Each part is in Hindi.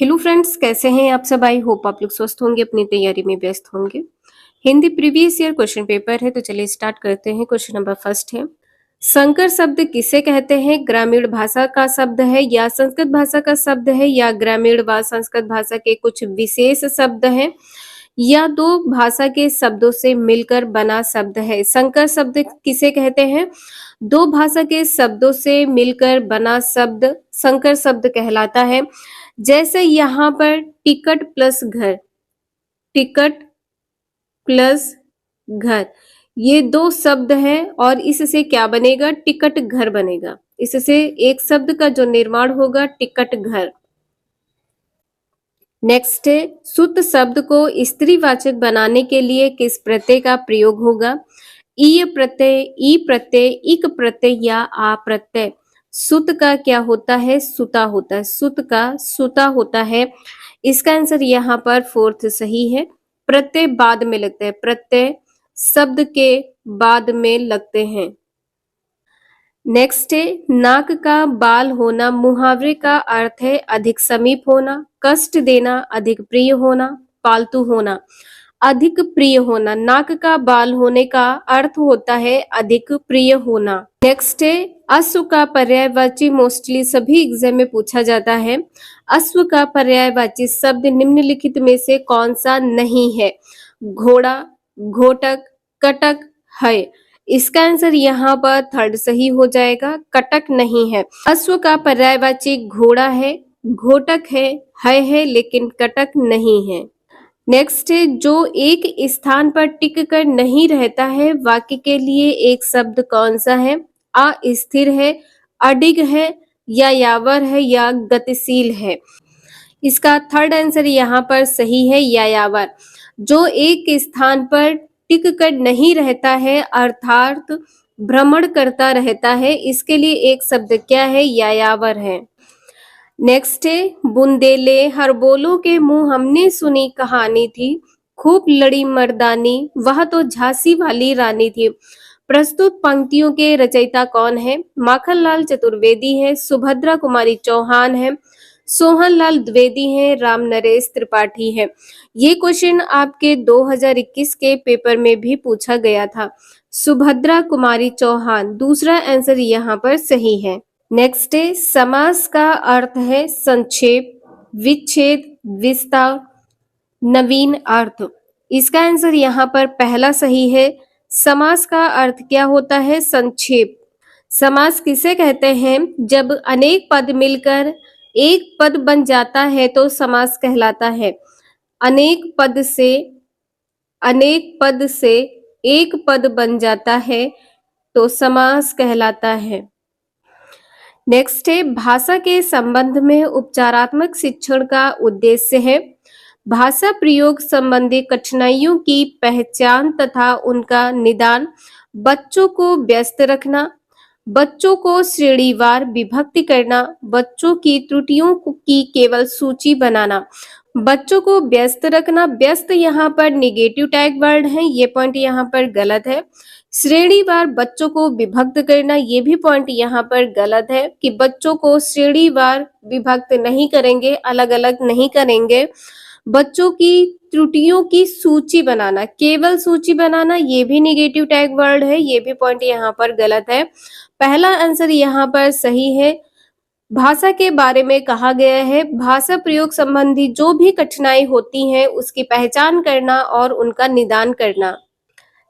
हेलो फ्रेंड्स, कैसे हैं आप सब। आई होप आप लोग स्वस्थ होंगे, अपनी तैयारी में व्यस्त होंगे। Hindi previous year question paper है, तो चलिए स्टार्ट करते हैं। क्वेश्चन नंबर फर्स्ट है, संकर शब्द किसे कहते हैं? ग्रामीण भाषा का शब्द है या संस्कृत भाषा का शब्द है या ग्रामीण व संस्कृत भाषा के कुछ विशेष शब्द हैं या दो भाषा के शब्दों से मिलकर बना शब्द है? संकर शब्द किसे कहते हैं? दो भाषा के शब्दों से मिलकर बना शब्द संकर शब्द कहलाता है। जैसे यहाँ पर टिकट प्लस घर, टिकट प्लस घर, ये दो शब्द हैं और इससे क्या बनेगा? टिकट घर बनेगा। इससे एक शब्द का जो निर्माण होगा टिकट घर। नेक्स्ट है, सुत शब्द को स्त्रीवाचक बनाने के लिए किस प्रत्यय का प्रयोग होगा? ईय प्रत्यय, ई प्रत्यय, इक प्रत्यय या आ प्रत्यय। सुत का क्या होता है? सुता होता है। सुत का सुता होता है। इसका आंसर यहाँ पर फोर्थ सही है। प्रत्यय बाद में लगते हैं, प्रत्यय शब्द के बाद में लगते हैं। नेक्स्ट है, नाक का बाल होना मुहावरे का अर्थ है अधिक समीप होना, कष्ट देना, अधिक प्रिय होना, पालतू होना। अधिक प्रिय होना, नाक का बाल होने का अर्थ होता है अधिक प्रिय होना। नेक्स्ट है, अश्व का पर्यायवाची मोस्टली सभी एग्जाम में पूछा जाता है। अश्व का पर्यायवाची शब्द निम्नलिखित में से कौन सा नहीं है? घोड़ा, घोटक, कटक, है। इसका आंसर यहाँ पर थर्ड सही हो जाएगा, कटक नहीं है। अश्व का पर्यायवाची घोड़ा है, घोटक है लेकिन कटक नहीं है। नेक्स्ट है, जो एक स्थान पर टिक कर नहीं रहता है, वाक्य के लिए एक शब्द कौन सा है? अस्थिर है, अडिग है, या यावर है, या गतिशील है। इसका थर्ड आंसर यहाँ पर सही है, यायावर। जो एक स्थान पर टिक कर नहीं रहता है अर्थात भ्रमण करता रहता है, इसके लिए एक शब्द क्या है? यायावर है। नेक्स्ट है, बुंदेले हरबोलों के मुंह हमने सुनी कहानी थी, खूब लड़ी मर्दानी, वह तो झांसी वाली रानी थी। प्रस्तुत पंक्तियों के रचयिता कौन है? माखनलाल चतुर्वेदी है, सुभद्रा कुमारी चौहान है, सोहनलाल द्विवेदी है, राम नरेश त्रिपाठी है। ये क्वेश्चन आपके 2021 के पेपर में भी पूछा गया था। सुभद्रा कुमारी चौहान दूसरा आंसर यहाँ पर सही है। नेक्स्ट है, समास का अर्थ है संक्षेप, विच्छेद, विस्तार, नवीन अर्थ। इसका आंसर यहाँ पर पहला सही है। समास का अर्थ क्या होता है? संक्षेप। समास किसे कहते हैं? जब अनेक पद मिलकर एक पद बन जाता है तो समास कहलाता है। अनेक पद से एक पद बन जाता है तो समास कहलाता है। नेक्स्ट है, भाषा के संबंध में उपचारात्मक शिक्षण का उद्देश्य है भाषा प्रयोग संबंधी कठिनाइयों की पहचान तथा उनका निदान, बच्चों को व्यस्त रखना, बच्चों को श्रेणीवार विभक्ति करना, बच्चों की त्रुटियों की केवल सूची बनाना। बच्चों को व्यस्त रखना, व्यस्त यहाँ पर निगेटिव टैग वर्ड है, ये पॉइंट यहाँ पर गलत है। श्रेणीवार बच्चों को विभक्त करना, ये भी पॉइंट यहाँ पर गलत है कि बच्चों को श्रेणीवार विभक्त नहीं करेंगे, अलग अलग नहीं करेंगे। बच्चों की त्रुटियों की सूची बनाना, केवल सूची बनाना, ये भी निगेटिव टैग वर्ड है, ये भी पॉइंट यहाँ पर गलत है। पहला आंसर यहाँ पर सही है। भाषा के बारे में कहा गया है भाषा प्रयोग संबंधी जो भी कठिनाई होती है उसकी पहचान करना और उनका निदान करना।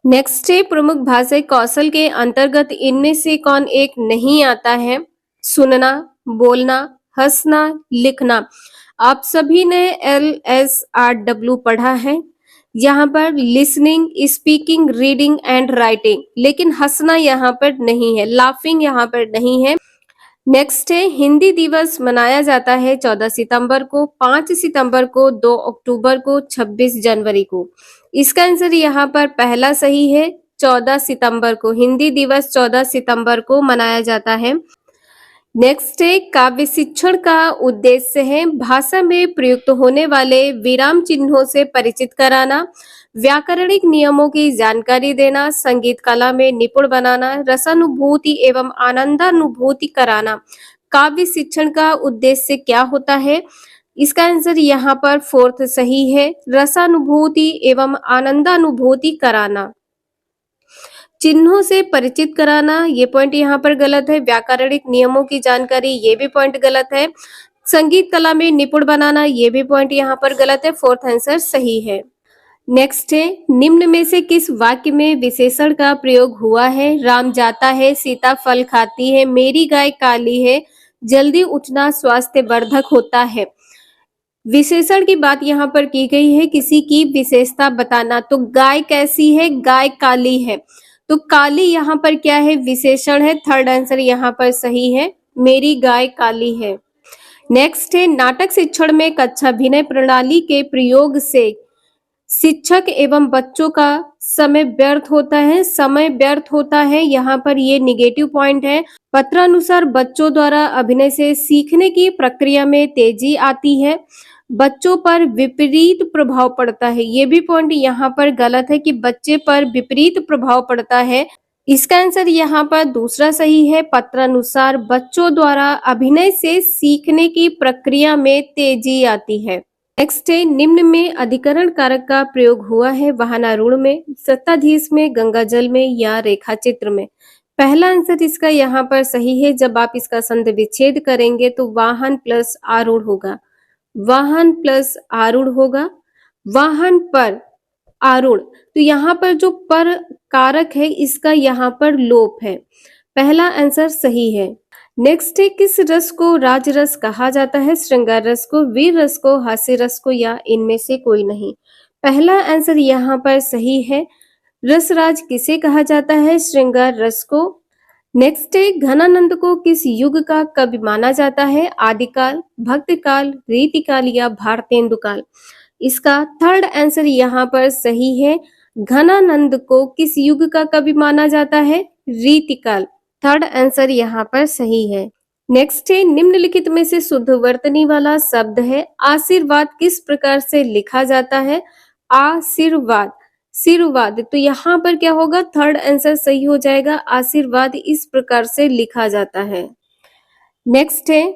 नेक्स्ट है, प्रमुख भाषाई कौशल के अंतर्गत इनमें से कौन एक नहीं आता है? सुनना, बोलना, हंसना, लिखना। आप सभी ने LSRW पढ़ा है। यहाँ पर listening, speaking, reading and writing, लेकिन हंसना यहाँ पर नहीं है, लाफिंग यहाँ पर नहीं है। नेक्स्ट है, हिंदी दिवस मनाया जाता है 14 सितंबर को, 5 सितंबर को, 2 अक्टूबर को, 26 जनवरी को। इसका आंसर यहाँ पर पहला सही है, 14 सितंबर को। हिंदी दिवस 14 सितंबर को मनाया जाता है। नेक्स्ट है, काव्य शिक्षण का उद्देश्य है भाषा में प्रयुक्त होने वाले विराम चिन्हों से परिचित कराना, व्याकरणिक नियमों की जानकारी देना, संगीत कला में निपुण बनाना, रसानुभूति एवं आनंदानुभूति कराना। काव्य शिक्षण का उद्देश्य क्या होता है? इसका आंसर यहाँ पर फोर्थ सही है। रसानुभूति एवं आनंदानुभूति कराना, चिन्हों से परिचित कराना, ये पॉइंट यहाँ पर गलत है। व्याकरणिक नियमों की जानकारी, ये भी पॉइंट गलत है। संगीत कला में निपुण बनाना, ये भी पॉइंट यहाँ पर गलत है। फोर्थ आंसर सही है। नेक्स्ट है, निम्न में से किस वाक्य में विशेषण का प्रयोग हुआ है? राम जाता है, सीता फल खाती है, मेरी गाय काली है, जल्दी उठना स्वास्थ्य वर्धक होता है। विशेषण की बात यहाँ पर की गई है, किसी की विशेषता बताना। तो गाय कैसी है? गाय काली है। तो काली यहाँ पर क्या है? विशेषण है। थर्ड आंसर यहाँ पर सही है, मेरी गाय काली है। नेक्स्ट है, नाटक शिक्षण में कक्षाभिनय प्रणाली के प्रयोग से शिक्षक एवं बच्चों का समय व्यर्थ होता है। समय व्यर्थ होता है, यहाँ पर ये निगेटिव पॉइंट है। पत्रानुसार बच्चों द्वारा अभिनय से सीखने की प्रक्रिया में तेजी आती है, बच्चों पर विपरीत प्रभाव पड़ता है। ये भी पॉइंट यहाँ पर गलत है कि बच्चे पर विपरीत प्रभाव पड़ता है। इसका आंसर यहाँ पर दूसरा सही है। पत्रानुसार बच्चों द्वारा अभिनय से सीखने की प्रक्रिया में तेजी आती है। नेक्स्ट है, निम्न में अधिकरण कारक का प्रयोग हुआ है? वाहनारूढ़ में, सत्ताधीश में, गंगाजल में या रेखा चित्र में? पहला आंसर इसका यहाँ पर सही है। जब आप इसका संधि विच्छेद करेंगे तो वाहन प्लस आरूढ़ होगा, वाहन प्लस आरूढ़ होगा, वाहन पर आरूढ़। तो यहाँ पर जो पर कारक है इसका यहाँ पर लोप है। पहला आंसर सही है। नेक्स्ट है, किस रस को राजरस कहा जाता है? श्रृंगार रस को, वीर रस को, हास्य रस को या इनमें से कोई नहीं? पहला आंसर यहाँ पर सही है। रसराज किसे कहा जाता है? श्रृंगार रस को। नेक्स्ट है, घनानंद को किस युग का कवि माना जाता है? आदिकाल, भक्तकाल, रीतिकाल या भारतेंदुकाल? इसका थर्ड आंसर यहाँ पर सही है। घनानंद को किस युग का कवि माना जाता है? रीतिकाल। थर्ड आंसर यहाँ पर सही है। नेक्स्ट है, निम्नलिखित में से शुद्ध वर्तनी वाला शब्द है। आशीर्वाद किस प्रकार से लिखा जाता है? आशीर्वाद, शीर्वाद। तो यहाँ पर क्या होगा? थर्ड आंसर सही हो जाएगा। आशीर्वाद इस प्रकार से लिखा जाता है। नेक्स्ट है,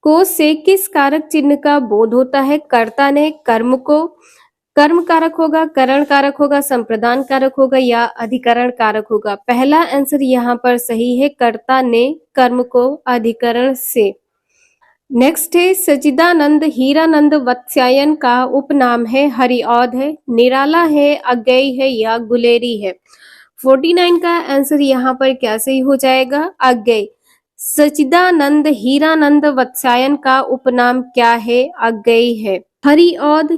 को से किस कारक चिन्ह का बोध होता है? कर्ता ने कर्म को, कर्म कारक होगा, करण कारक होगा, संप्रदान कारक होगा या अधिकरण कारक होगा? पहला आंसर यहाँ पर सही है। कर्ता ने कर्म को अधिकरण से। नेक्स्ट है, सच्चिदानंद हीरानंद वत्स्यायन का उपनाम है? हरिऔध है, निराला है, अज्ञेय है या गुलेरी है? 49 का आंसर यहाँ पर क्या सही हो जाएगा? अज्ञेय। सच्चिदानंद हीरानंद वत्स्यायन का उपनाम क्या है? अज्ञेय है। हरिऔध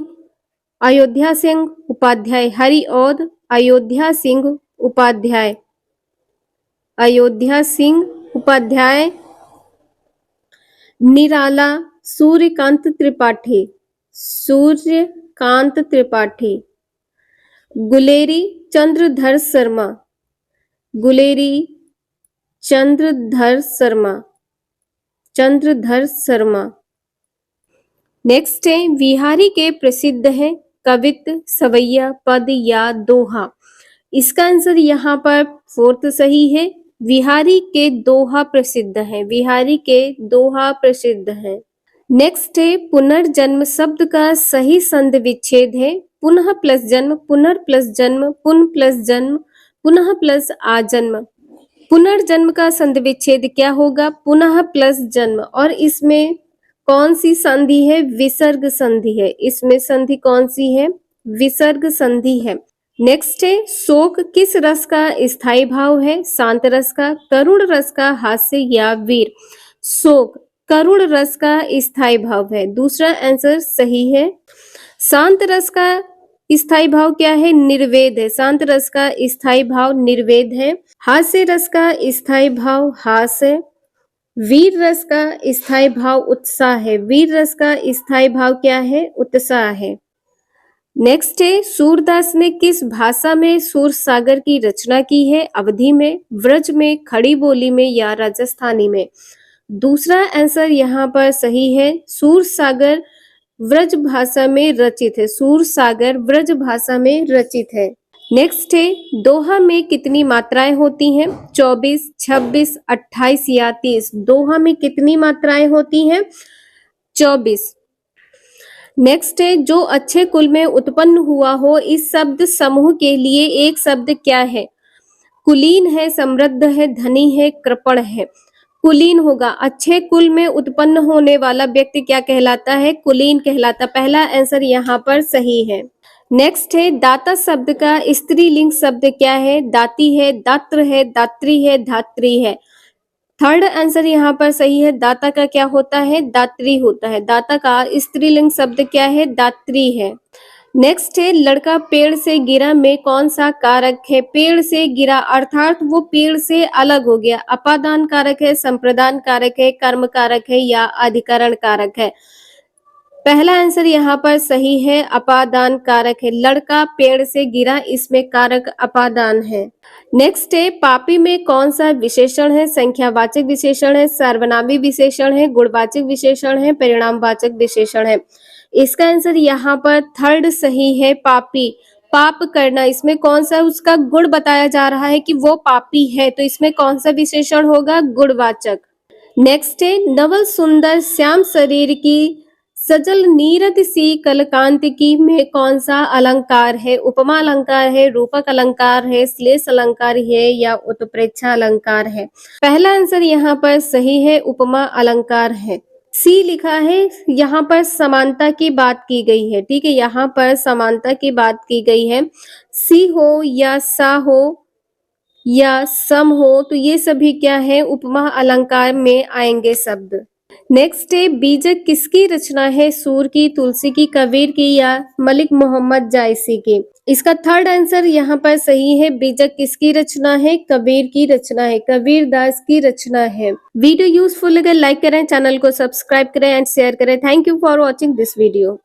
अयोध्या सिंह उपाध्याय, हरिऔध अयोध्या सिंह उपाध्याय, अयोध्या सिंह उपाध्याय। निराला सूर्यकांत त्रिपाठी, सूर्यकांत त्रिपाठी। गुलेरी चंद्रधर शर्मा, गुलेरी चंद्रधर शर्मा, चंद्रधर शर्मा। नेक्स्ट है, विहारी के प्रसिद्ध है? कवित्त, सवैया, पद या दोहा? इसका आंसर यहाँ पर फोर्थ सही है। विहारी के दोहा प्रसिद्ध है, विहारी के दोहा प्रसिद्ध है। नेक्स्ट है, पुनर्जन्म शब्द का सही संधि विच्छेद है? पुनः प्लस जन्म, पुनर् प्लस जन्म, पुन प्लस जन्म, पुनः प्लस आजन्म। पुनर्जन्म का संधि विच्छेद क्या होगा? पुनः प्लस जन्म। और इसमें कौन सी संधि है? विसर्ग संधि है। इसमें संधि कौन सी है? विसर्ग संधि है। नेक्स्ट है, शोक किस रस का स्थायी भाव है? शांत रस का, करुण रस का, हास्य या वीर? शोक करुण रस का स्थायी भाव है। दूसरा आंसर सही है। शांत रस का स्थायी भाव क्या है? निर्वेद है। शांत रस का स्थायी भाव निर्वेद है। हास्य रस का स्थायी भाव हास्य। वीर रस का स्थायी भाव उत्साह है। वीर रस का स्थायी भाव क्या है? उत्साह है। नेक्स्ट है, सूरदास ने किस भाषा में सूर सागर की रचना की है? अवधी में, व्रज में, खड़ी बोली में या राजस्थानी में? दूसरा आंसर यहाँ पर सही है। सूर सागर व्रज भाषा में रचित है। सूर सागर व्रज भाषा में रचित है। नेक्स्ट है, दोहा में कितनी मात्राएं होती हैं? 24, 26, 28 या 30? दोहा में कितनी मात्राएं होती हैं? 24। नेक्स्ट है जो अच्छे कुल में उत्पन्न हुआ हो, इस शब्द समूह के लिए एक शब्द क्या है? कुलीन है, समृद्ध है, धनी है, कृपण है। कुलीन होगा। अच्छे कुल में उत्पन्न होने वाला व्यक्ति क्या कहलाता है? कुलीन कहलाता। पहला आंसर यहाँ पर सही है। नेक्स्ट है दाता शब्द का स्त्रीलिंग शब्द क्या है? दाती है, दात्र है, दात्री है, धात्री है। थर्ड आंसर यहाँ पर सही है। दाता का क्या होता है? दात्री होता है। दाता का स्त्रीलिंग शब्द क्या है? दात्री है। नेक्स्ट है लड़का पेड़ से गिरा में कौन सा कारक है? पेड़ से गिरा अर्थात वो पेड़ से अलग हो गया। अपादान कारक है, संप्रदान कारक है, कर्म कारक है या अधिकरण कारक है? पहला आंसर यहाँ पर सही है, अपादान कारक है। लड़का पेड़ से गिरा, इसमें कारक अपादान है। नेक्स्ट है पापी में कौन सा विशेषण है? संख्यावाचक विशेषण है, सर्वनामी विशेषण है, गुणवाचक विशेषण है, परिणामवाचक विशेषण है। इसका आंसर यहाँ पर थर्ड सही है, पापी। पाप करना, इसमें कौन सा उसका गुण बताया जा रहा है कि वो पापी है, तो इसमें कौन सा विशेषण होगा? गुणवाचक। नेक्स्ट है नवल सुंदर श्याम शरीर की सजल नीरद सी कलकांति की में कौन सा अलंकार है? उपमा अलंकार है, रूपक अलंकार है, श्लेष अलंकार है या उत्प्रेक्षा अलंकार है? पहला आंसर यहाँ पर सही है, उपमा अलंकार है। सी लिखा है, यहाँ पर समानता की बात की गई है। ठीक है, यहाँ पर समानता की बात की गई है। सी हो या सा हो या सम हो, तो ये सभी क्या है? उपमा अलंकार में आएंगे शब्द। नेक्स्ट है बीजक किसकी रचना है? सूर की, तुलसी की, कबीर की या मलिक मोहम्मद जायसी की? इसका थर्ड आंसर यहाँ पर सही है। बीजक किसकी रचना है? कबीर की रचना है, कबीर दास की रचना है। वीडियो यूजफुल लगे लाइक करें, चैनल को सब्सक्राइब करें एंड शेयर करें। Thank you for watching this video.